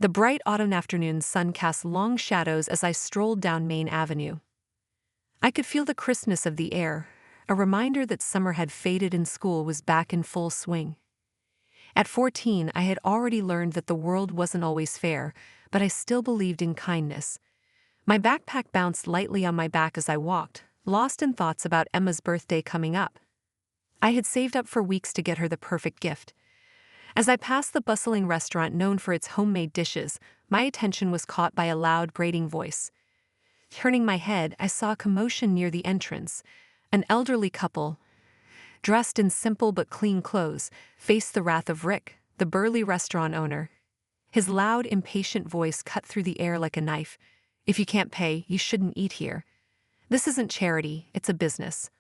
The bright autumn afternoon sun cast long shadows as I strolled down Main Avenue. I could feel the crispness of the air, a reminder that summer had faded and school was back in full swing. At 14, I had already learned that the world wasn't always fair, but I still believed in kindness. My backpack bounced lightly on my back as I walked, lost in thoughts about Emma's birthday coming up. I had saved up for weeks to get her the perfect gift. As I passed the bustling restaurant known for its homemade dishes, my attention was caught by a loud, grating voice. Turning my head, I saw commotion near the entrance. An elderly couple, dressed in simple but clean clothes, faced the wrath of Rick, the burly restaurant owner. His loud, impatient voice cut through the air like a knife. "If you can't pay, you shouldn't eat here. This isn't charity, it's a business."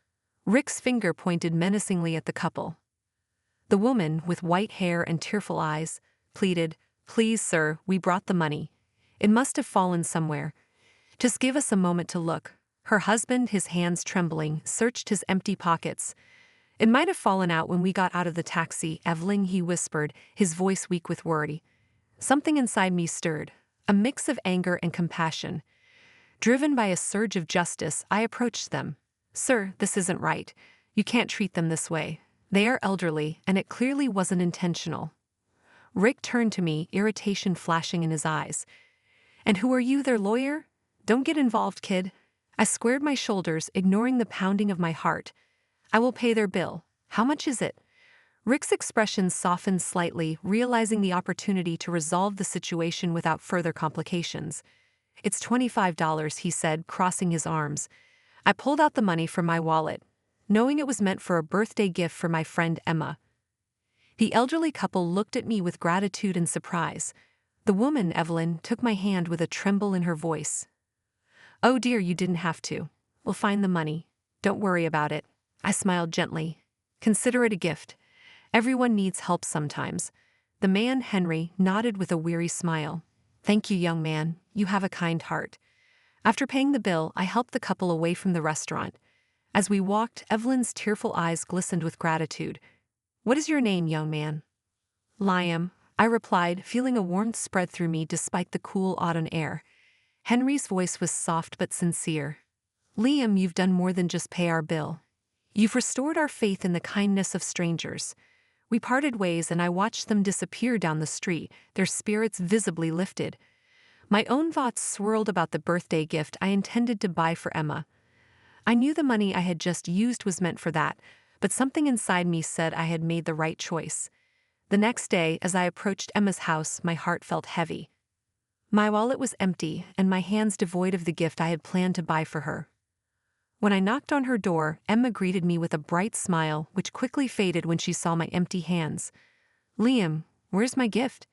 Rick's finger pointed menacingly at the couple. The woman, with white hair and tearful eyes, pleaded, "Please, sir, we brought the money. It must have fallen somewhere. Just give us a moment to look." Her husband, his hands trembling, searched his empty pockets. "It might have fallen out when we got out of the taxi, Evelyn," he whispered, his voice weak with worry. Something inside me stirred, a mix of anger and compassion. Driven by a surge of justice, I approached them. "Sir, this isn't right. You can't treat them this way. They are elderly, and it clearly wasn't intentional." Rick turned to me, irritation flashing in his eyes. "And who are you, their lawyer? Don't get involved, kid." I squared my shoulders, ignoring the pounding of my heart. "I will pay their bill. How much is it?" Rick's expression softened slightly, realizing the opportunity to resolve the situation without further complications. "It's $25, he said, crossing his arms. I pulled out the money from my wallet, knowing it was meant for a birthday gift for my friend Emma. The elderly couple looked at me with gratitude and surprise. The woman, Evelyn, took my hand with a tremble in her voice. "Oh dear, you didn't have to. We'll find the money. Don't worry about it." I smiled gently. "Consider it a gift. Everyone needs help sometimes." The man, Henry, nodded with a weary smile. "Thank you, young man. You have a kind heart." After paying the bill, I helped the couple away from the restaurant. As we walked, Evelyn's tearful eyes glistened with gratitude. "What is your name, young man?" "Liam," I replied, feeling a warmth spread through me despite the cool autumn air. Henry's voice was soft but sincere. "Liam, you've done more than just pay our bill. You've restored our faith in the kindness of strangers." We parted ways and I watched them disappear down the street, their spirits visibly lifted. My own thoughts swirled about the birthday gift I intended to buy for Emma. I knew the money I had just used was meant for that, but something inside me said I had made the right choice. The next day, as I approached Emma's house, my heart felt heavy. My wallet was empty, and my hands devoid of the gift I had planned to buy for her. When I knocked on her door, Emma greeted me with a bright smile, which quickly faded when she saw my empty hands. "Liam, where's my gift?"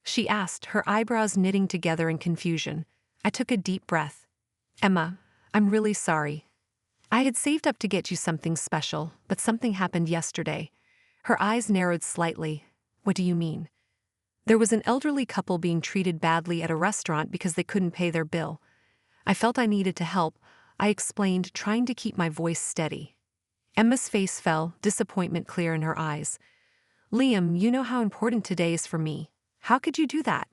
she asked, her eyebrows knitting together in confusion. I took a deep breath. "Emma, I'm really sorry. I had saved up to get you something special, but something happened yesterday." Her eyes narrowed slightly. "What do you mean?" "There was an elderly couple being treated badly at a restaurant because they couldn't pay their bill. I felt I needed to help," I explained, trying to keep my voice steady. Emma's face fell, disappointment clear in her eyes. "Liam, you know how important today is for me. How could you do that?"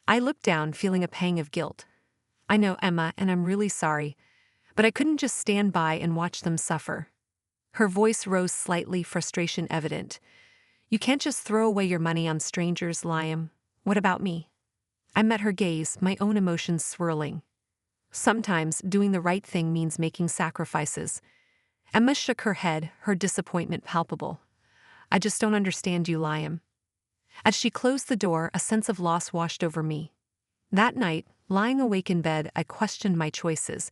I looked down, feeling a pang of guilt. "I know, Emma, and I'm really sorry. But I couldn't just stand by and watch them suffer." Her voice rose slightly, frustration evident. "You can't just throw away your money on strangers, Liam. What about me?" I met her gaze, my own emotions swirling. "Sometimes, doing the right thing means making sacrifices." Emma shook her head, her disappointment palpable. "I just don't understand you, Liam." As she closed the door, a sense of loss washed over me. That night, lying awake in bed, I questioned my choices.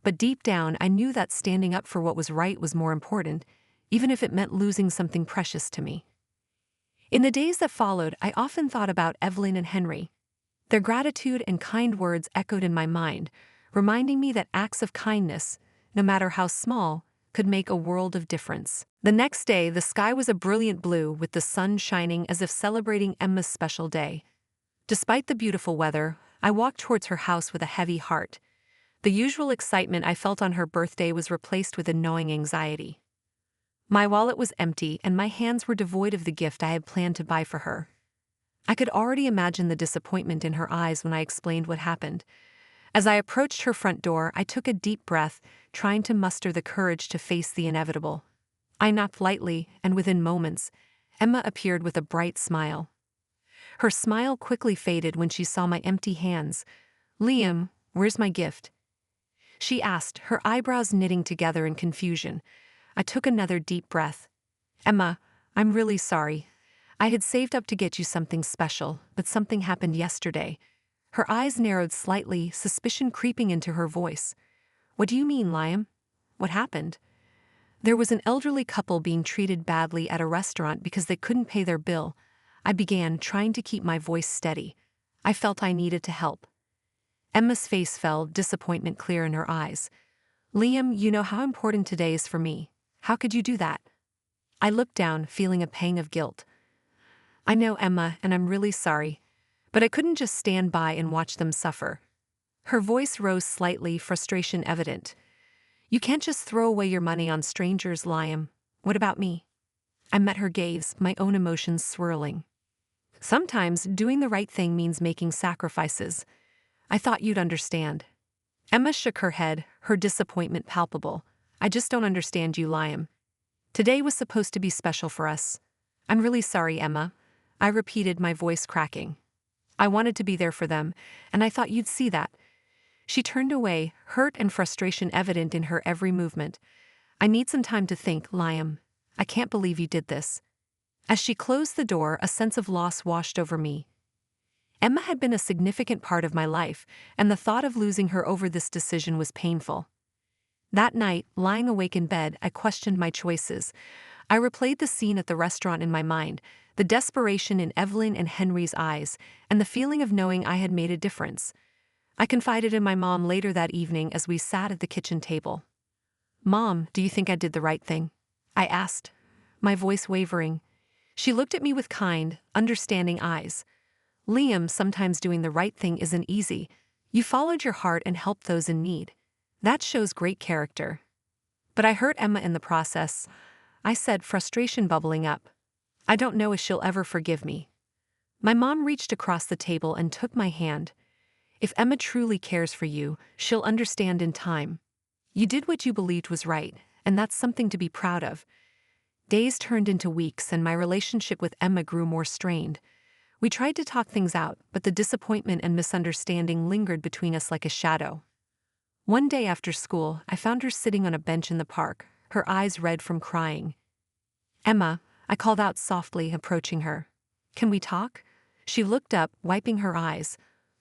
But deep down, I knew that standing up for what was right was more important, even if it meant losing something precious to me. In the days that followed, I often thought about Evelyn and Henry. Their gratitude and kind words echoed in my mind, reminding me that acts of kindness, no matter how small, could make a world of difference. The next day, the sky was a brilliant blue, with the sun shining as if celebrating Emma's special day. Despite the beautiful weather, I walked towards her house with a heavy heart. The usual excitement I felt on her birthday was replaced with a gnawing anxiety. My wallet was empty, and my hands were devoid of the gift I had planned to buy for her. I could already imagine the disappointment in her eyes when I explained what happened. As I approached her front door, I took a deep breath, trying to muster the courage to face the inevitable. I knocked lightly, and within moments, Emma appeared with a bright smile. Her smile quickly faded when she saw my empty hands. "Liam, where's my gift?" she asked, her eyebrows knitting together in confusion. I took another deep breath. "Emma, I'm really sorry. I had saved up to get you something special, but something happened yesterday." Her eyes narrowed slightly, suspicion creeping into her voice. "What do you mean, Liam? What happened?" "There was an elderly couple being treated badly at a restaurant because they couldn't pay their bill," I began, trying to keep my voice steady. I felt I needed to help. Emma's face fell, disappointment clear in her eyes. "Liam, you know how important today is for me. How could you do that?" I looked down, feeling a pang of guilt. "I know, Emma, and I'm really sorry. But I couldn't just stand by and watch them suffer." Her voice rose slightly, frustration evident. "You can't just throw away your money on strangers, Liam. What about me?" I met her gaze, my own emotions swirling. "Sometimes doing the right thing means making sacrifices. I thought you'd understand." Emma shook her head, her disappointment palpable. "I just don't understand you, Liam. Today was supposed to be special for us." "I'm really sorry, Emma," I repeated, my voice cracking. "I wanted to be there for them, and I thought you'd see that." She turned away, hurt and frustration evident in her every movement. "I need some time to think, Liam. I can't believe you did this." As she closed the door, a sense of loss washed over me. Emma had been a significant part of my life, and the thought of losing her over this decision was painful. That night, lying awake in bed, I questioned my choices. I replayed the scene at the restaurant in my mind, the desperation in Evelyn and Henry's eyes, and the feeling of knowing I had made a difference. I confided in my mom later that evening as we sat at the kitchen table. "Mom, do you think I did the right thing?" I asked, my voice wavering. She looked at me with kind, understanding eyes. "Liam, sometimes doing the right thing isn't easy. You followed your heart and helped those in need. That shows great character." "But I hurt Emma in the process," I said, frustration bubbling up. "I don't know if she'll ever forgive me." My mom reached across the table and took my hand. "If Emma truly cares for you, she'll understand in time. You did what you believed was right, and that's something to be proud of." Days turned into weeks, and my relationship with Emma grew more strained. We tried to talk things out, but the disappointment and misunderstanding lingered between us like a shadow. One day after school, I found her sitting on a bench in the park, her eyes red from crying. "Emma," I called out softly, approaching her. "Can we talk?" She looked up, wiping her eyes.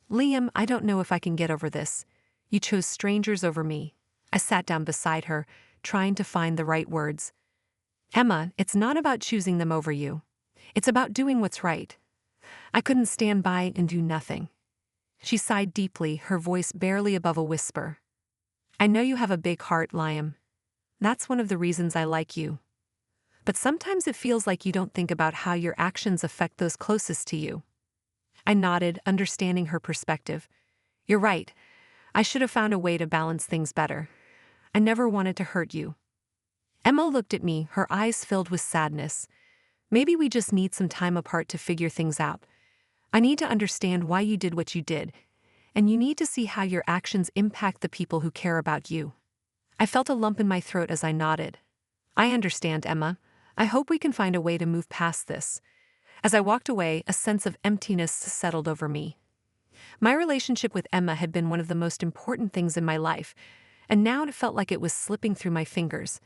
"Liam, I don't know if I can get over this. You chose strangers over me." I sat down beside her, trying to find the right words. "Emma, it's not about choosing them over you. It's about doing what's right. I couldn't stand by and do nothing." She sighed deeply, her voice barely above a whisper. "I know you have a big heart, Liam. That's one of the reasons I like you. But sometimes it feels like you don't think about how your actions affect those closest to you." I nodded, understanding her perspective. "You're right. I should have found a way to balance things better. I never wanted to hurt you." Emma looked at me, her eyes filled with sadness. "Maybe we just need some time apart to figure things out. I need to understand why you did what you did, and you need to see how your actions impact the people who care about you." I felt a lump in my throat as I nodded. "I understand, Emma. I hope we can find a way to move past this." As I walked away, a sense of emptiness settled over me. My relationship with Emma had been one of the most important things in my life, and now it felt like it was slipping through my fingers.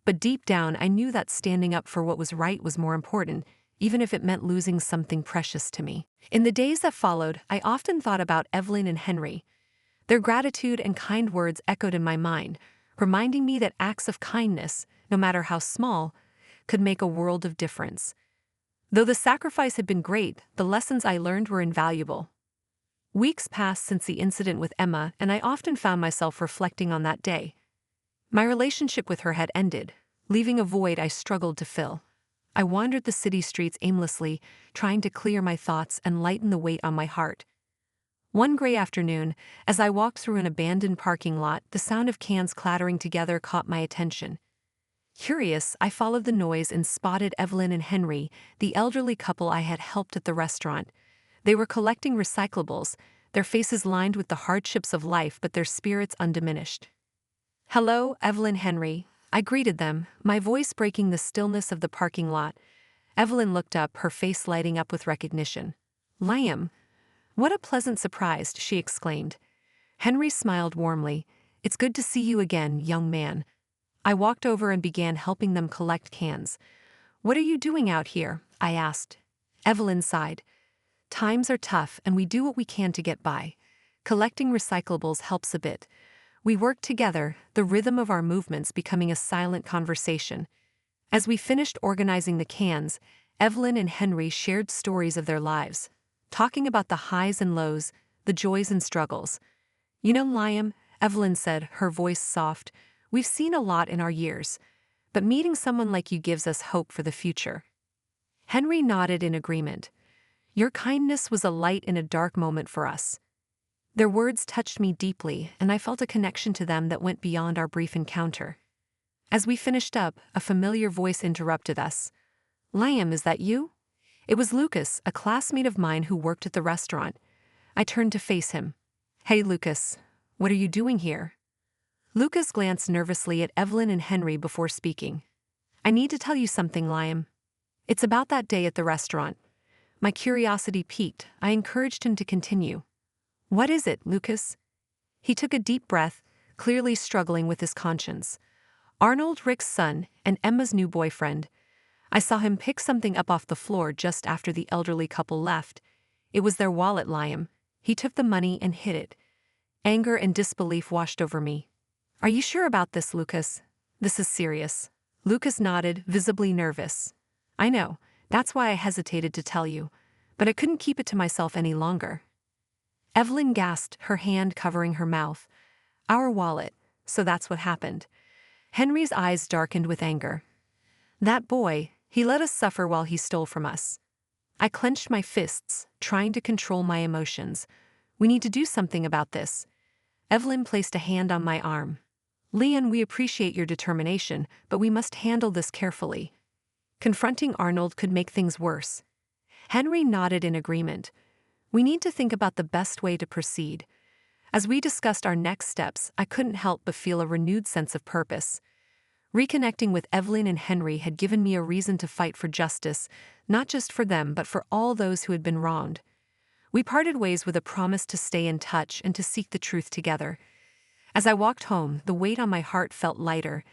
But deep down, I knew that standing up for what was right was more important, even if it meant losing something precious to me. In the days that followed, I often thought about Evelyn and Henry. Their gratitude and kind words echoed in my mind, reminding me that acts of kindness, no matter how small, could make a world of difference. Though the sacrifice had been great, the lessons I learned were invaluable. Weeks passed since the incident with Emma, and I often found myself reflecting on that day. My relationship with her had ended, leaving a void I struggled to fill. I wandered the city streets aimlessly, trying to clear my thoughts and lighten the weight on my heart. One gray afternoon, as I walked through an abandoned parking lot, the sound of cans clattering together caught my attention. Curious, I followed the noise and spotted Evelyn and Henry, the elderly couple I had helped at the restaurant. They were collecting recyclables, their faces lined with the hardships of life but their spirits undiminished. "Hello, Evelyn Henry," I greeted them, my voice breaking the stillness of the parking lot. Evelyn looked up, her face lighting up with recognition. "Liam, what a pleasant surprise," she exclaimed. Henry smiled warmly. "It's good to see you again, young man." I walked over and began helping them collect cans. "What are you doing out here?" I asked. Evelyn sighed. "Times are tough and we do what we can to get by. Collecting recyclables helps a bit. We work together, the rhythm of our movements becoming a silent conversation. As we finished organizing the cans, Evelyn and Henry shared stories of their lives, talking about the highs and lows, the joys and struggles. "You know, Liam," Evelyn said, her voice soft, "we've seen a lot in our years, but meeting someone like you gives us hope for the future." Henry nodded in agreement. "Your kindness was a light in a dark moment for us." Their words touched me deeply, and I felt a connection to them that went beyond our brief encounter. As we finished up, a familiar voice interrupted us. "Liam, is that you?" It was Lucas, a classmate of mine who worked at the restaurant. I turned to face him. "Hey, Lucas, what are you doing here?" Lucas glanced nervously at Evelyn and Henry before speaking. "I need to tell you something, Liam. It's about that day at the restaurant." My curiosity piqued. I encouraged him to continue. "What is it, Lucas?" He took a deep breath, clearly struggling with his conscience. "Arnold, Rick's son, and Emma's new boyfriend. I saw him pick something up off the floor just after the elderly couple left. It was their wallet, Liam. He took the money and hid it." Anger and disbelief washed over me. "Are you sure about this, Lucas? This is serious." Lucas nodded, visibly nervous. "I know, that's why I hesitated to tell you, but I couldn't keep it to myself any longer." Evelyn gasped, her hand covering her mouth. "Our wallet, so that's what happened." Henry's eyes darkened with anger. "That boy, he let us suffer while he stole from us." I clenched my fists, trying to control my emotions. "We need to do something about this." Evelyn placed a hand on my arm. "Leon, we appreciate your determination, but we must handle this carefully. Confronting Arnold could make things worse." Henry nodded in agreement. "We need to think about the best way to proceed." As we discussed our next steps, I couldn't help but feel a renewed sense of purpose. Reconnecting with Evelyn and Henry had given me a reason to fight for justice, not just for them but for all those who had been wronged. We parted ways with a promise to stay in touch and to seek the truth together. As I walked home, the weight on my heart felt lighter,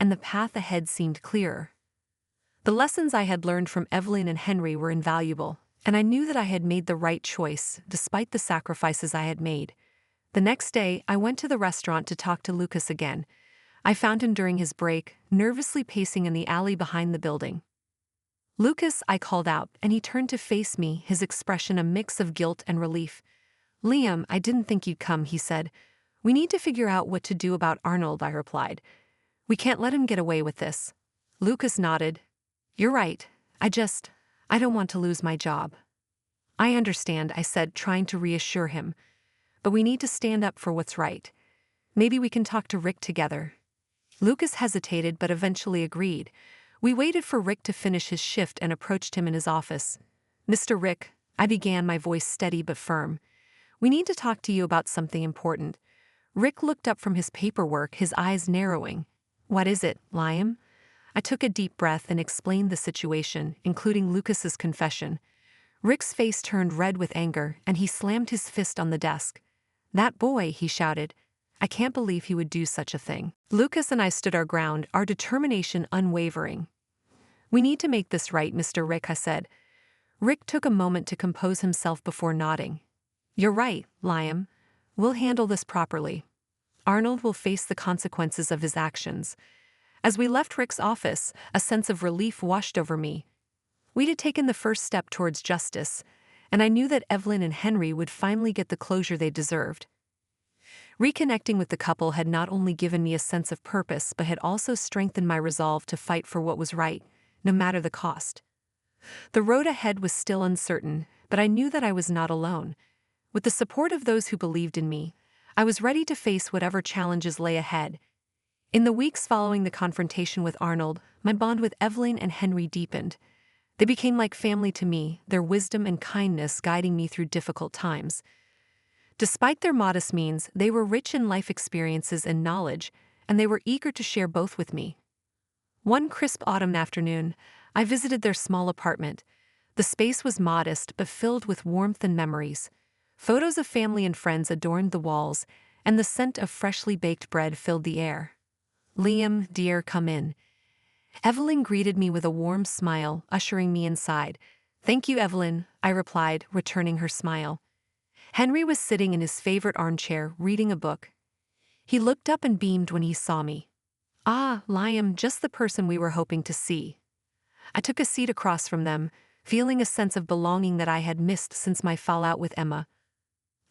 and the path ahead seemed clearer. The lessons I had learned from Evelyn and Henry were invaluable, and I knew that I had made the right choice, despite the sacrifices I had made. The next day, I went to the restaurant to talk to Lucas again. I found him during his break, nervously pacing in the alley behind the building. "Lucas," I called out, and he turned to face me, his expression a mix of guilt and relief. "Liam, I didn't think you'd come," he said. "We need to figure out what to do about Arnold," I replied. "We can't let him get away with this." Lucas nodded. "You're right. I don't want to lose my job." "I understand," I said, trying to reassure him. "But we need to stand up for what's right. Maybe we can talk to Rick together." Lucas hesitated but eventually agreed. We waited for Rick to finish his shift and approached him in his office. "Mr. Rick," I began, my voice steady but firm. "We need to talk to you about something important." Rick looked up from his paperwork, his eyes narrowing. "What is it, Liam?" I took a deep breath and explained the situation, including Lucas's confession. Rick's face turned red with anger, and he slammed his fist on the desk. "That boy," he shouted. "I can't believe he would do such a thing." Lucas and I stood our ground, our determination unwavering. "We need to make this right, Mr. Rick," I said. Rick took a moment to compose himself before nodding. "You're right, Liam. We'll handle this properly. Arnold will face the consequences of his actions." As we left Rick's office, a sense of relief washed over me. We'd had taken the first step towards justice, and I knew that Evelyn and Henry would finally get the closure they deserved. Reconnecting with the couple had not only given me a sense of purpose but had also strengthened my resolve to fight for what was right, no matter the cost. The road ahead was still uncertain, but I knew that I was not alone. With the support of those who believed in me, I was ready to face whatever challenges lay ahead. In the weeks following the confrontation with Arnold, my bond with Evelyn and Henry deepened. They became like family to me, their wisdom and kindness guiding me through difficult times. Despite their modest means, they were rich in life experiences and knowledge, and they were eager to share both with me. One crisp autumn afternoon, I visited their small apartment. The space was modest but filled with warmth and memories. Photos of family and friends adorned the walls, and the scent of freshly baked bread filled the air. "Liam, dear, come in." Evelyn greeted me with a warm smile, ushering me inside. "Thank you, Evelyn," I replied, returning her smile. Henry was sitting in his favorite armchair, reading a book. He looked up and beamed when he saw me. "Ah, Liam, just the person we were hoping to see." I took a seat across from them, feeling a sense of belonging that I had missed since my fallout with Emma.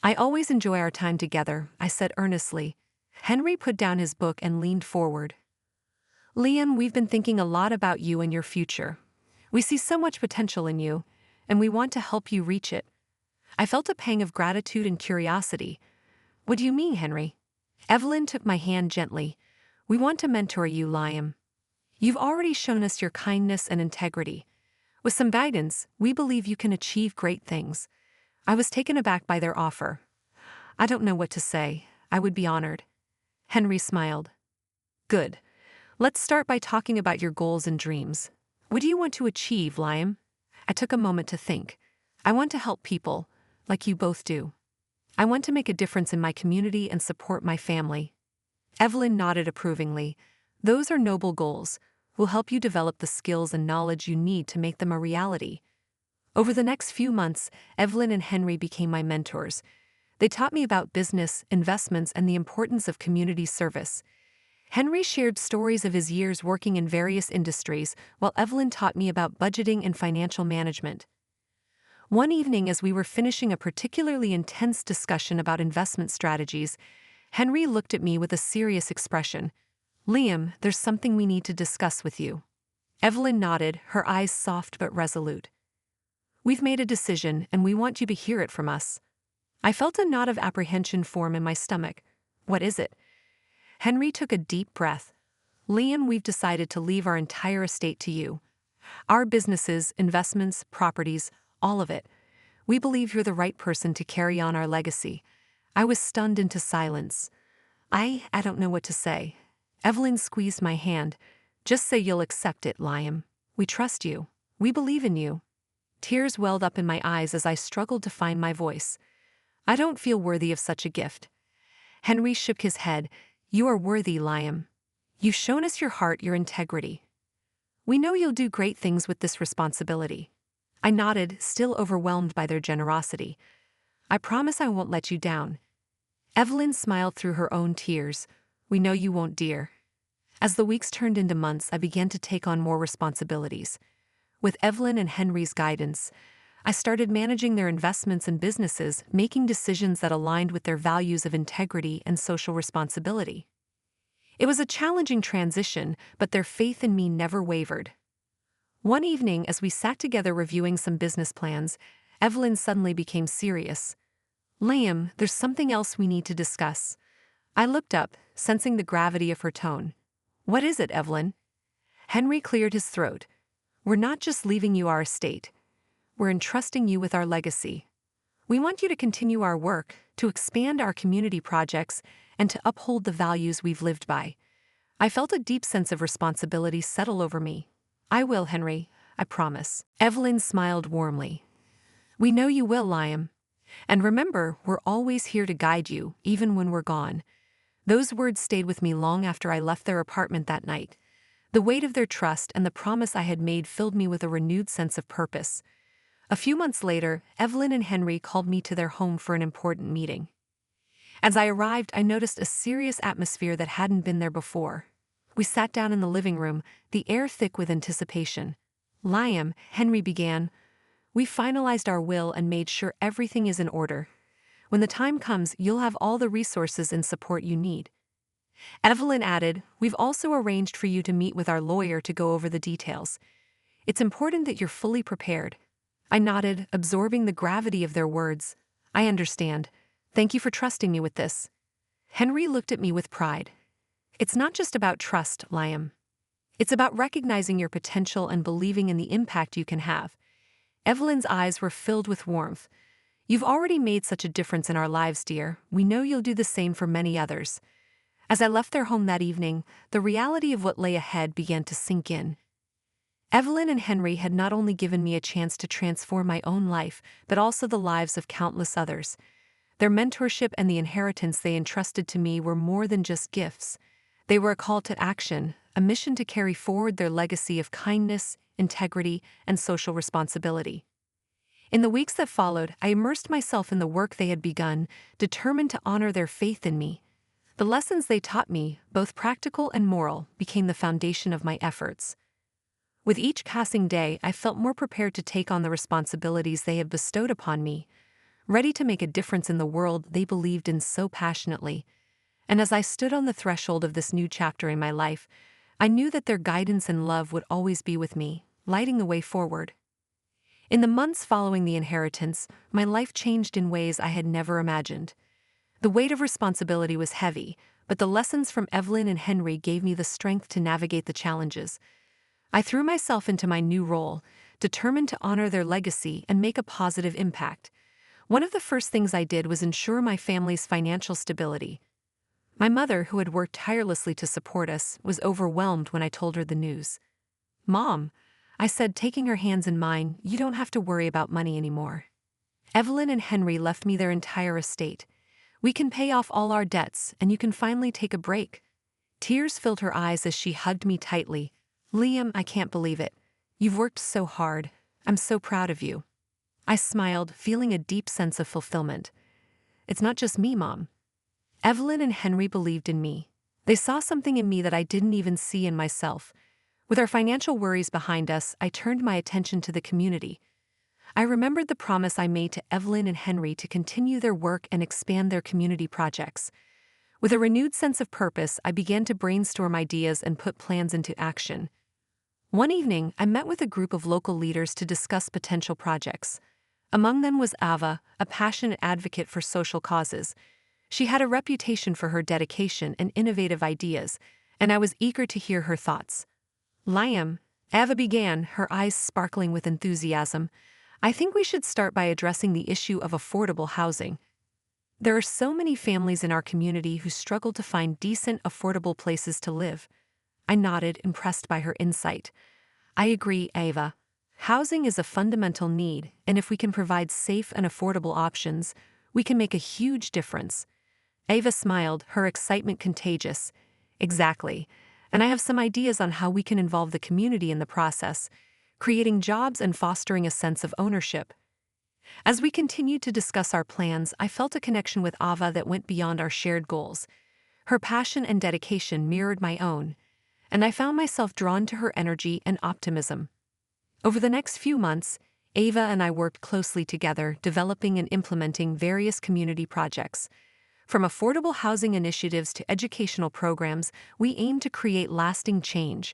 "I always enjoy our time together," I said earnestly. Henry put down his book and leaned forward. "Liam, we've been thinking a lot about you and your future. We see so much potential in you, and we want to help you reach it." I felt a pang of gratitude and curiosity. "What do you mean, Henry?" Evelyn took my hand gently. "We want to mentor you, Liam. You've already shown us your kindness and integrity. With some guidance, we believe you can achieve great things." I was taken aback by their offer. "I don't know what to say. I would be honored." Henry smiled. "Good. Let's start by talking about your goals and dreams. What do you want to achieve, Liam?" I took a moment to think. "I want to help people, like you both do. I want to make a difference in my community and support my family." Evelyn nodded approvingly. "Those are noble goals. We'll help you develop the skills and knowledge you need to make them a reality." Over the next few months, Evelyn and Henry became my mentors. They taught me about business, investments, and the importance of community service. Henry shared stories of his years working in various industries, while Evelyn taught me about budgeting and financial management. One evening, as we were finishing a particularly intense discussion about investment strategies, Henry looked at me with a serious expression. "Liam, there's something we need to discuss with you." Evelyn nodded, her eyes soft but resolute. "We've made a decision, and we want you to hear it from us." I felt a knot of apprehension form in my stomach. "What is it?" Henry took a deep breath. "Liam, we've decided to leave our entire estate to you. Our businesses, investments, properties, all of it. We believe you're the right person to carry on our legacy." I was stunned into silence. I don't know what to say. Evelyn squeezed my hand. "Just say you'll accept it, Liam. We trust you. We believe in you." Tears welled up in my eyes as I struggled to find my voice. "I don't feel worthy of such a gift." Henry shook his head. "You are worthy, Liam. You've shown us your heart, your integrity. We know you'll do great things with this responsibility." I nodded, still overwhelmed by their generosity. "I promise I won't let you down." Evelyn smiled through her own tears. "We know you won't, dear." As the weeks turned into months, I began to take on more responsibilities. With Evelyn and Henry's guidance, I started managing their investments and businesses, making decisions that aligned with their values of integrity and social responsibility. It was a challenging transition, but their faith in me never wavered. One evening, as we sat together reviewing some business plans, Evelyn suddenly became serious. "Liam, there's something else we need to discuss." I looked up, sensing the gravity of her tone. "What is it, Evelyn?" Henry cleared his throat. "We're not just leaving you our estate. We're entrusting you with our legacy. We want you to continue our work, to expand our community projects, and to uphold the values we've lived by." I felt a deep sense of responsibility settle over me. "I will, Henry, I promise." Evelyn smiled warmly. "We know you will, Liam. And remember, we're always here to guide you, even when we're gone." Those words stayed with me long after I left their apartment that night. The weight of their trust and the promise I had made filled me with a renewed sense of purpose. A few months later, Evelyn and Henry called me to their home for an important meeting. As I arrived, I noticed a serious atmosphere that hadn't been there before. We sat down in the living room, the air thick with anticipation. "Liam," Henry began, "we finalized our will and made sure everything is in order. When the time comes, you'll have all the resources and support you need." Evelyn added, "We've also arranged for you to meet with our lawyer to go over the details. It's important that you're fully prepared." I nodded, absorbing the gravity of their words. "I understand. Thank you for trusting me with this." Henry looked at me with pride. "It's not just about trust, Liam. It's about recognizing your potential and believing in the impact you can have. Evelyn's eyes were filled with warmth. You've already made such a difference in our lives, dear. We know you'll do the same for many others. As I left their home that evening, the reality of what lay ahead began to sink in. Evelyn and Henry had not only given me a chance to transform my own life, but also the lives of countless others. Their mentorship and the inheritance they entrusted to me were more than just gifts. They were a call to action, a mission to carry forward their legacy of kindness, integrity, and social responsibility. In the weeks that followed, I immersed myself in the work they had begun, determined to honor their faith in me. The lessons they taught me, both practical and moral, became the foundation of my efforts. With each passing day, I felt more prepared to take on the responsibilities they had bestowed upon me, ready to make a difference in the world they believed in so passionately. And as I stood on the threshold of this new chapter in my life, I knew that their guidance and love would always be with me, lighting the way forward. In the months following the inheritance, my life changed in ways I had never imagined. The weight of responsibility was heavy, but the lessons from Evelyn and Henry gave me the strength to navigate the challenges. I threw myself into my new role, determined to honor their legacy and make a positive impact. One of the first things I did was ensure my family's financial stability. My mother, who had worked tirelessly to support us, was overwhelmed when I told her the news. "Mom," I said, taking her hands in mine, "you don't have to worry about money anymore. Evelyn and Henry left me their entire estate. We can pay off all our debts, and you can finally take a break." Tears filled her eyes as she hugged me tightly. "Liam, I can't believe it. You've worked so hard. I'm so proud of you." I smiled, feeling a deep sense of fulfillment. "It's not just me, Mom. Evelyn and Henry believed in me. They saw something in me that I didn't even see in myself." With our financial worries behind us, I turned my attention to the community. I remembered the promise I made to Evelyn and Henry to continue their work and expand their community projects. With a renewed sense of purpose, I began to brainstorm ideas and put plans into action. One evening, I met with a group of local leaders to discuss potential projects. Among them was Ava, a passionate advocate for social causes. She had a reputation for her dedication and innovative ideas, and I was eager to hear her thoughts. "Liam," Ava began, her eyes sparkling with enthusiasm, "I think we should start by addressing the issue of affordable housing. There are so many families in our community who struggle to find decent, affordable places to live." I nodded, impressed by her insight. "I agree, Ava. Housing is a fundamental need, and if we can provide safe and affordable options, we can make a huge difference." Ava smiled, her excitement contagious. "Exactly. And I have some ideas on how we can involve the community in the process, creating jobs and fostering a sense of ownership." As we continued to discuss our plans, I felt a connection with Ava that went beyond our shared goals. Her passion and dedication mirrored my own, and I found myself drawn to her energy and optimism. Over the next few months, Ava and I worked closely together, developing and implementing various community projects. From affordable housing initiatives to educational programs, we aimed to create lasting change.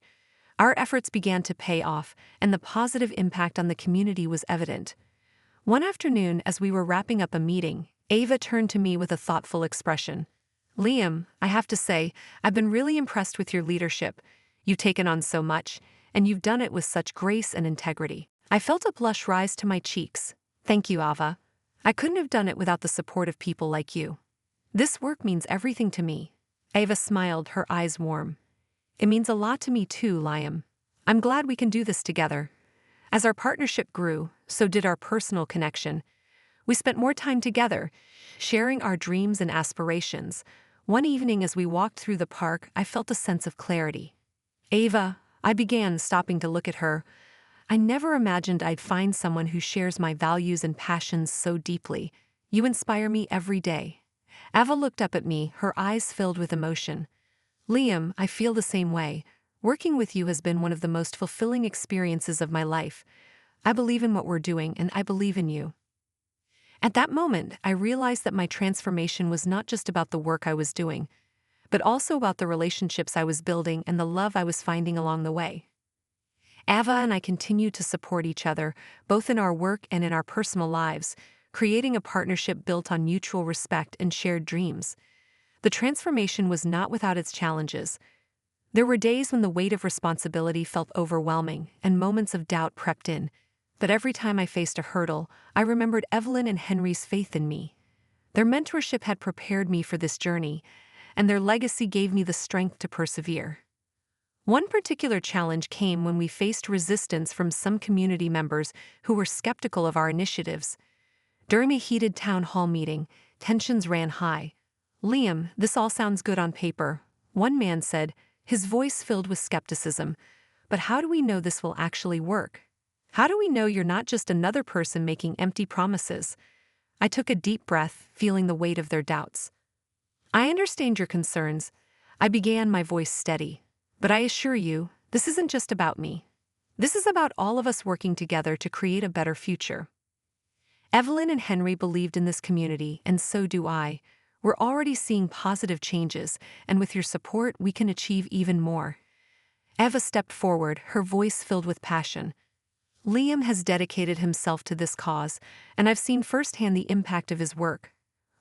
Our efforts began to pay off, and the positive impact on the community was evident. One afternoon, as we were wrapping up a meeting, Ava turned to me with a thoughtful expression. "Liam, I have to say, I've been really impressed with your leadership. You've taken on so much, and you've done it with such grace and integrity." I felt a blush rise to my cheeks. "Thank you, Ava. I couldn't have done it without the support of people like you. This work means everything to me." Ava smiled, her eyes warm. "It means a lot to me too, Liam. I'm glad we can do this together." As our partnership grew, so did our personal connection. We spent more time together, sharing our dreams and aspirations. One evening as we walked through the park, I felt a sense of clarity. "Ava," I began, stopping to look at her, "I never imagined I'd find someone who shares my values and passions so deeply. You inspire me every day." Ava looked up at me, her eyes filled with emotion. "Liam, I feel the same way. Working with you has been one of the most fulfilling experiences of my life. I believe in what we're doing, and I believe in you." At that moment, I realized that my transformation was not just about the work I was doing, but also about the relationships I was building and the love I was finding along the way. Ava and I continued to support each other, both in our work and in our personal lives, creating a partnership built on mutual respect and shared dreams. The transformation was not without its challenges. There were days when the weight of responsibility felt overwhelming and moments of doubt crept in, but every time I faced a hurdle, I remembered Evelyn and Henry's faith in me. Their mentorship had prepared me for this journey, and their legacy gave me the strength to persevere. One particular challenge came when we faced resistance from some community members who were skeptical of our initiatives. During a heated town hall meeting, tensions ran high. "Liam, this all sounds good on paper," one man said, his voice filled with skepticism. "But how do we know this will actually work? How do we know you're not just another person making empty promises?" I took a deep breath, feeling the weight of their doubts. "I understand your concerns," I began, my voice steady. "But I assure you, this isn't just about me. This is about all of us working together to create a better future." Evelyn and Henry believed in this community, and so do I. We're already seeing positive changes, and with your support, we can achieve even more. Eva stepped forward, her voice filled with passion. "Liam has dedicated himself to this cause, and I've seen firsthand the impact of his work.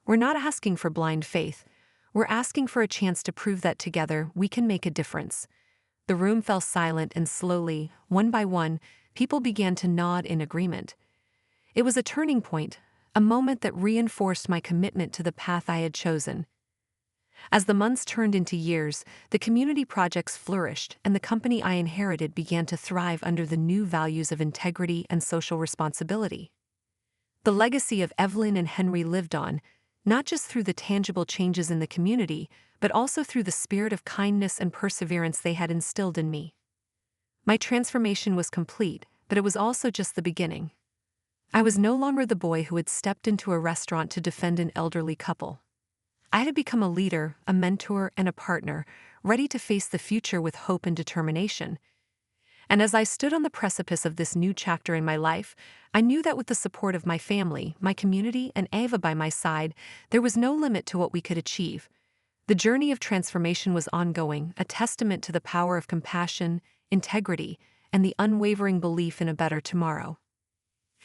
We're not asking for blind faith. We're asking for a chance to prove that together we can make a difference." The room fell silent, and slowly, one by one, people began to nod in agreement. It was a turning point, a moment that reinforced my commitment to the path I had chosen. As the months turned into years, the community projects flourished, and the company I inherited began to thrive under the new values of integrity and social responsibility. The legacy of Evelyn and Henry lived on, not just through the tangible changes in the community, but also through the spirit of kindness and perseverance they had instilled in me. My transformation was complete, but it was also just the beginning. I was no longer the boy who had stepped into a restaurant to defend an elderly couple. I had become a leader, a mentor, and a partner, ready to face the future with hope and determination. And as I stood on the precipice of this new chapter in my life, I knew that with the support of my family, my community, and Eva by my side, there was no limit to what we could achieve. The journey of transformation was ongoing, a testament to the power of compassion, integrity, and the unwavering belief in a better tomorrow.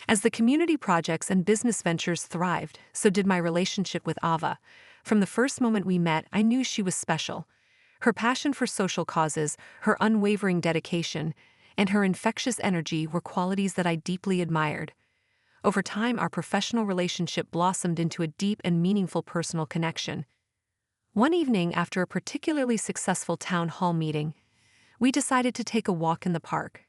As the community projects and business ventures thrived, so did my relationship with Ava. From the first moment we met, I knew she was special. Her passion for social causes, her unwavering dedication, and her infectious energy were qualities that I deeply admired. Over time, our professional relationship blossomed into a deep and meaningful personal connection. One evening, after a particularly successful town hall meeting, we decided to take a walk in the park.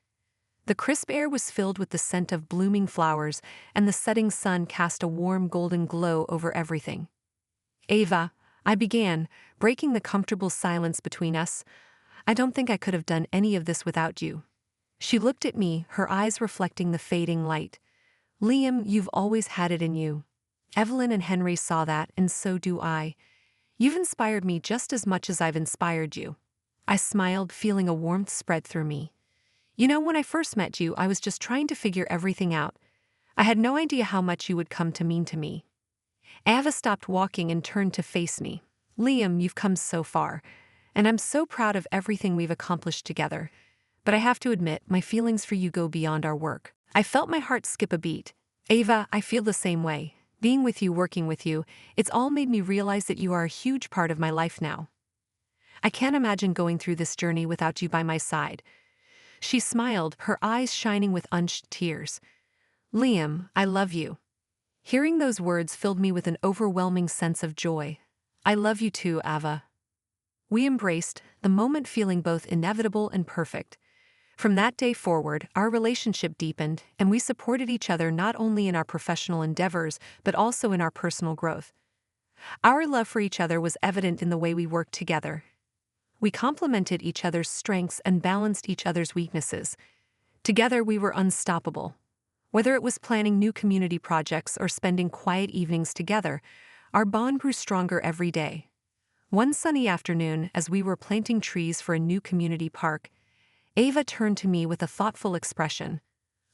The crisp air was filled with the scent of blooming flowers, and the setting sun cast a warm golden glow over everything. "Ava," I began, breaking the comfortable silence between us, "I don't think I could have done any of this without you." She looked at me, her eyes reflecting the fading light. "Liam, you've always had it in you. Evelyn and Henry saw that, and so do I. You've inspired me just as much as I've inspired you." I smiled, feeling a warmth spread through me. "You know, when I first met you, I was just trying to figure everything out. I had no idea how much you would come to mean to me." Ava stopped walking and turned to face me. "Liam, you've come so far, and I'm so proud of everything we've accomplished together. But I have to admit, my feelings for you go beyond our work." I felt my heart skip a beat. "Ava, I feel the same way. Being with you, working with you, it's all made me realize that you are a huge part of my life now. I can't imagine going through this journey without you by my side." She smiled, her eyes shining with unshed tears. "Liam, I love you." Hearing those words filled me with an overwhelming sense of joy. "I love you too, Ava." We embraced, the moment feeling both inevitable and perfect. From that day forward, our relationship deepened, and we supported each other not only in our professional endeavors, but also in our personal growth. Our love for each other was evident in the way we worked together. We complemented each other's strengths and balanced each other's weaknesses. Together we were unstoppable. Whether it was planning new community projects or spending quiet evenings together, our bond grew stronger every day. One sunny afternoon, as we were planting trees for a new community park, Ava turned to me with a thoughtful expression.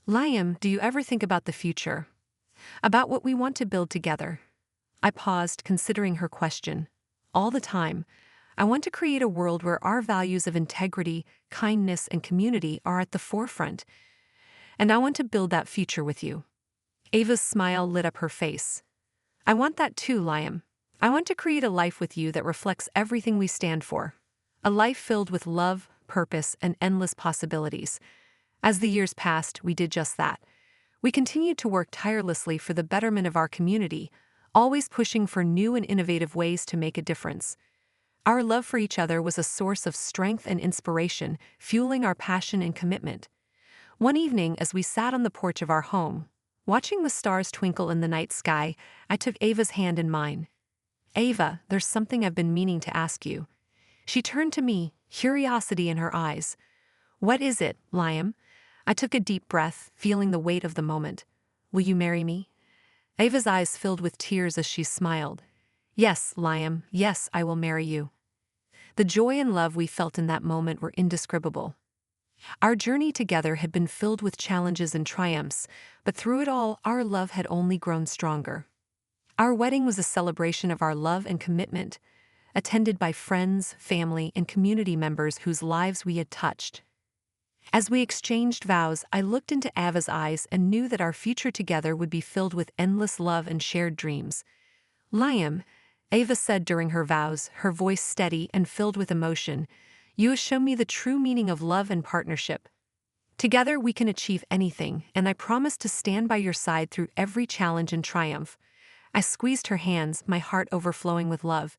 "Liam, do you ever think about the future? About what we want to build together?" I paused, considering her question. "All the time. I want to create a world where our values of integrity, kindness, and community are at the forefront. And I want to build that future with you." Ava's smile lit up her face. "I want that too, Liam. I want to create a life with you that reflects everything we stand for. A life filled with love, purpose, and endless possibilities. As the years passed, we did just that. We continued to work tirelessly for the betterment of our community, always pushing for new and innovative ways to make a difference. Our love for each other was a source of strength and inspiration, fueling our passion and commitment. One evening, as we sat on the porch of our home, watching the stars twinkle in the night sky, I took Ava's hand in mine. "Ava, there's something I've been meaning to ask you." She turned to me, curiosity in her eyes. "What is it, Liam?" I took a deep breath, feeling the weight of the moment. "Will you marry me?" Ava's eyes filled with tears as she smiled. "Yes, Liam, yes, I will marry you." The joy and love we felt in that moment were indescribable. Our journey together had been filled with challenges and triumphs, but through it all, our love had only grown stronger. Our wedding was a celebration of our love and commitment, attended by friends, family, and community members whose lives we had touched. As we exchanged vows, I looked into Ava's eyes and knew that our future together would be filled with endless love and shared dreams. "Liam," Ava said during her vows, her voice steady and filled with emotion, "you have shown me the true meaning of love and partnership. Together we can achieve anything, and I promise to stand by your side through every challenge and triumph." I squeezed her hands, my heart overflowing with love.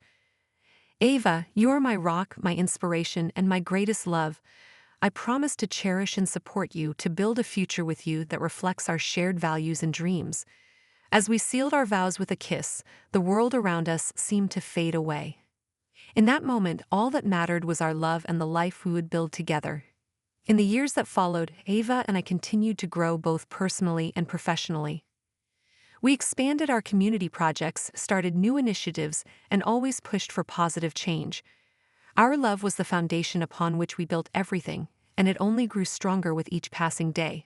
"Ava, you are my rock, my inspiration, and my greatest love. I promise to cherish and support you, to build a future with you that reflects our shared values and dreams." As we sealed our vows with a kiss, the world around us seemed to fade away. In that moment, all that mattered was our love and the life we would build together. In the years that followed, Ava and I continued to grow both personally and professionally. We expanded our community projects, started new initiatives, and always pushed for positive change. Our love was the foundation upon which we built everything, and it only grew stronger with each passing day.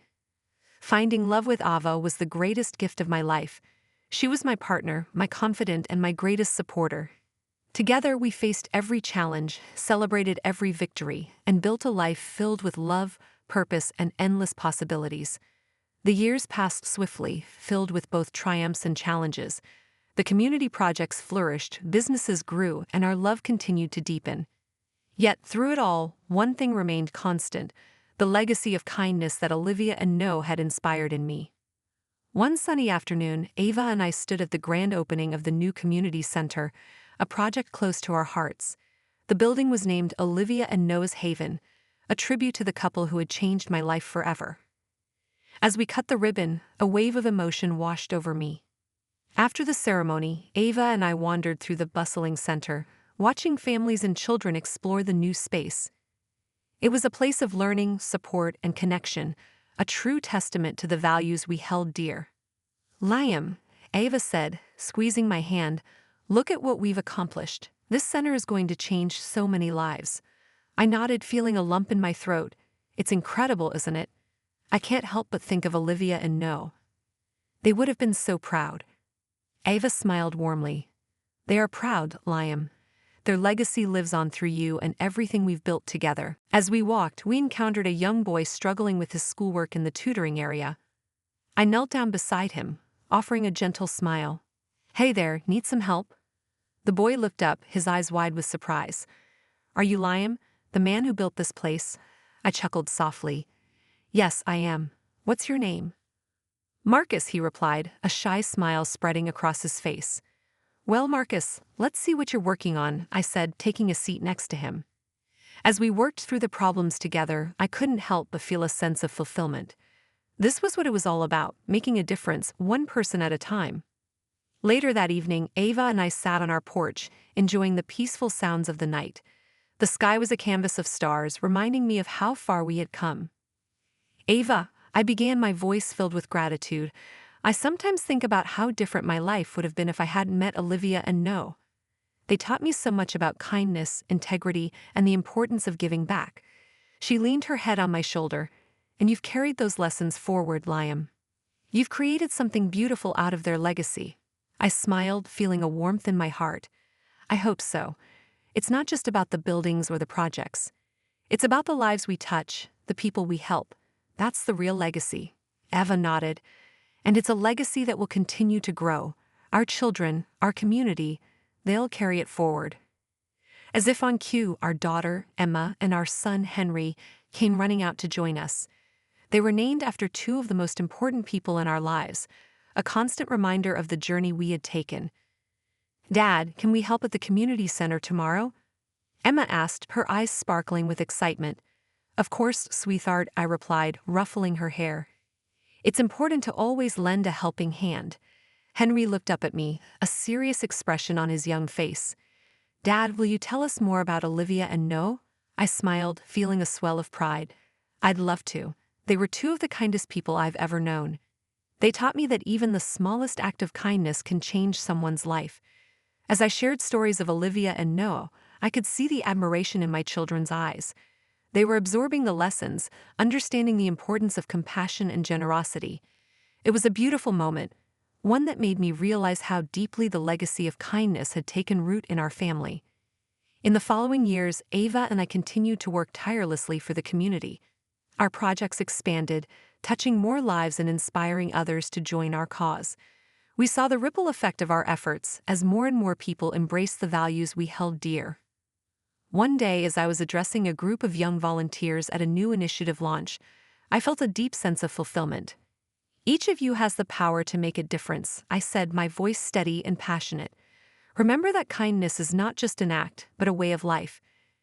Finding love with Ava was the greatest gift of my life. She was my partner, my confidant, and my greatest supporter. Together we faced every challenge, celebrated every victory, and built a life filled with love, purpose, and endless possibilities. The years passed swiftly, filled with both triumphs and challenges. The community projects flourished, businesses grew, and our love continued to deepen. Yet, through it all, one thing remained constant: the legacy of kindness that Olivia and Noah had inspired in me. One sunny afternoon, Ava and I stood at the grand opening of the new community center, a project close to our hearts. The building was named Olivia and Noah's Haven, a tribute to the couple who had changed my life forever. As we cut the ribbon, a wave of emotion washed over me. After the ceremony, Ava and I wandered through the bustling center, watching families and children explore the new space. It was a place of learning, support, and connection, a true testament to the values we held dear. "Liam," Ava said, squeezing my hand, "look at what we've accomplished. This center is going to change so many lives." I nodded, feeling a lump in my throat. "It's incredible, isn't it? I can't help but think of Olivia and Noah. They would have been so proud." Ava smiled warmly. "They are proud, Liam. Their legacy lives on through you and everything we've built together." As we walked, we encountered a young boy struggling with his schoolwork in the tutoring area. I knelt down beside him, offering a gentle smile. "Hey there, need some help?" The boy looked up, his eyes wide with surprise. "Are you Liam, the man who built this place?" I chuckled softly. "Yes, I am. What's your name?" "Marcus," he replied, a shy smile spreading across his face. "Well, Marcus, let's see what you're working on," I said, taking a seat next to him. As we worked through the problems together, I couldn't help but feel a sense of fulfillment. This was what it was all about, making a difference, one person at a time. Later that evening, Ava and I sat on our porch, enjoying the peaceful sounds of the night. The sky was a canvas of stars, reminding me of how far we had come. "Ava," I began, my voice filled with gratitude, "I sometimes think about how different my life would have been if I hadn't met Olivia and Noah. They taught me so much about kindness, integrity, and the importance of giving back." She leaned her head on my shoulder. "And you've carried those lessons forward, Liam. You've created something beautiful out of their legacy." I smiled, feeling a warmth in my heart. "I hope so. It's not just about the buildings or the projects. It's about the lives we touch, the people we help. That's the real legacy." Ava nodded. "And it's a legacy that will continue to grow. Our children, our community, they'll carry it forward." As if on cue, our daughter, Emma, and our son, Henry, came running out to join us. They were named after two of the most important people in our lives, a constant reminder of the journey we had taken. "Dad, can we help at the community center tomorrow?" Emma asked, her eyes sparkling with excitement. "Of course, sweetheart," I replied, ruffling her hair. "It's important to always lend a helping hand." Henry looked up at me, a serious expression on his young face. "Dad, will you tell us more about Olivia and Noah?" I smiled, feeling a swell of pride. "I'd love to. They were two of the kindest people I've ever known. They taught me that even the smallest act of kindness can change someone's life." As I shared stories of Olivia and Noah, I could see the admiration in my children's eyes. They were absorbing the lessons, understanding the importance of compassion and generosity. It was a beautiful moment, one that made me realize how deeply the legacy of kindness had taken root in our family. In the following years, Ava and I continued to work tirelessly for the community. Our projects expanded, touching more lives and inspiring others to join our cause. We saw the ripple effect of our efforts as more and more people embraced the values we held dear. One day, as I was addressing a group of young volunteers at a new initiative launch, I felt a deep sense of fulfillment. "Each of you has the power to make a difference," I said, my voice steady and passionate. "Remember that kindness is not just an act, but a way of life.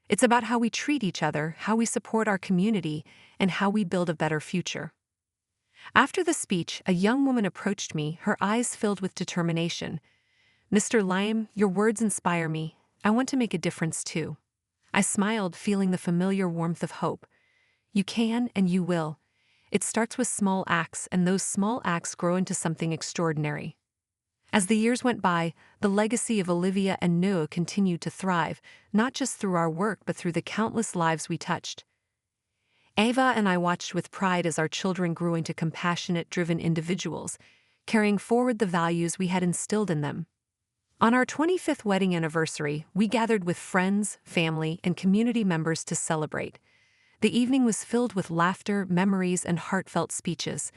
It's about how we treat each other, how we support our community, and how we build a better future." After the speech, a young woman approached me, her eyes filled with determination. "Mr. Lime, your words inspire me. I want to make a difference too." I smiled, feeling the familiar warmth of hope. "You can and you will. It starts with small acts, and those small acts grow into something extraordinary." As the years went by, the legacy of Olivia and Noah continued to thrive, not just through our work but through the countless lives we touched. Ava and I watched with pride as our children grew into compassionate, driven individuals, carrying forward the values we had instilled in them. On our 25th wedding anniversary, we gathered with friends, family, and community members to celebrate. The evening was filled with laughter, memories, and heartfelt speeches.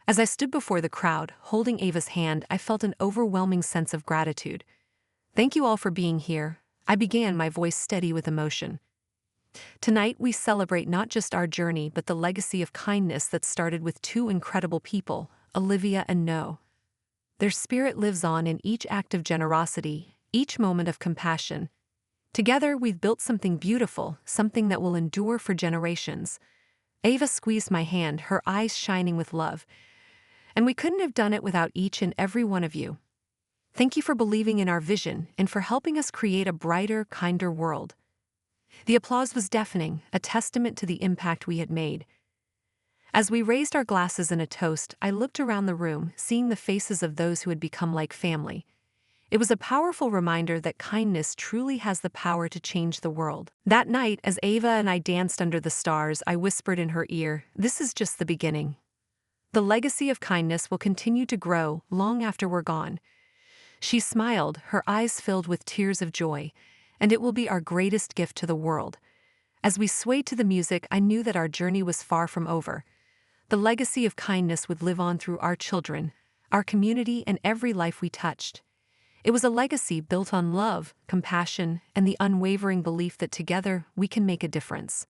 As I stood before the crowd, holding Ava's hand, I felt an overwhelming sense of gratitude. "Thank you all for being here," I began, my voice steady with emotion. "Tonight we celebrate not just our journey but the legacy of kindness that started with two incredible people, Olivia and Noah. Their spirit lives on in each act of generosity, each moment of compassion. Together we've built something beautiful, something that will endure for generations." Ava squeezed my hand, her eyes shining with love. "And we couldn't have done it without each and every one of you. Thank you for believing in our vision and for helping us create a brighter, kinder world." The applause was deafening, a testament to the impact we had made. As we raised our glasses in a toast, I looked around the room, seeing the faces of those who had become like family. It was a powerful reminder that kindness truly has the power to change the world. That night, as Ava and I danced under the stars, I whispered in her ear, "This is just the beginning. The legacy of kindness will continue to grow long after we're gone." She smiled, her eyes filled with tears of joy, "And it will be our greatest gift to the world." As we swayed to the music, I knew that our journey was far from over. The legacy of kindness would live on through our children, our community, and every life we touched. It was a legacy built on love, compassion, and the unwavering belief that together we can make a difference.